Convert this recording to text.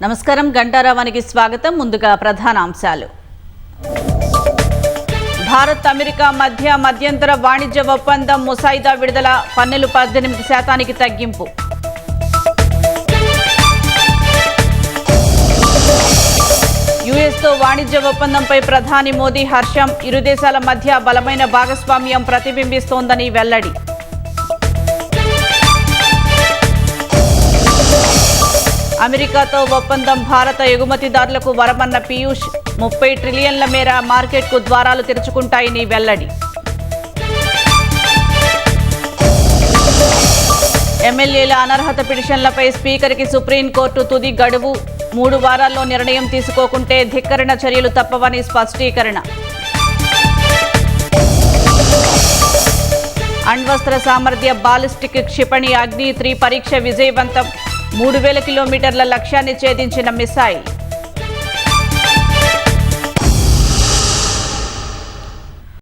నమస్కారం, గంటారావానికి స్వాగతం. ముందుగా ప్రధాన అంశాలు. భారత్ అమెరికా మధ్య మధ్యంతర వాణిజ్య ఒప్పందం ముసాయిదా విడుదల, పన్నులు 18% తగ్గింపు. యుఎస్తో వాణిజ్య ఒప్పందంపై ప్రధాని మోదీ హర్షం, ఇరు దేశాల మధ్య బలమైన భాగస్వామ్యం ప్రతిబింబిస్తోందని వెల్లడి. అమెరికాతో ఒప్పందం భారత ఎగుమతిదారులకు వరమన్న పీయూష్, 30 ట్రిలియన్ల మేర మార్కెట్కు ద్వారాలు తెరుచుకుంటాయని వెల్లడి. ఎమ్మెల్యేల అనర్హత పిటిషన్లపై స్పీకర్కి సుప్రీంకోర్టు తుది గడువు, 3 వారాల్లో నిర్ణయం తీసుకోకుంటే ధిక్కరణ చర్యలు తప్పవని స్పష్టీకరణ. అణ్వస్త్ర సామర్థ్య బాలిస్టిక్ క్షిపణి అగ్ని 3 పరీక్ష విజయవంతం, 3000 కిలోమీటర్ల లక్ష్యాన్ని ఛేదించిన మిసైల్.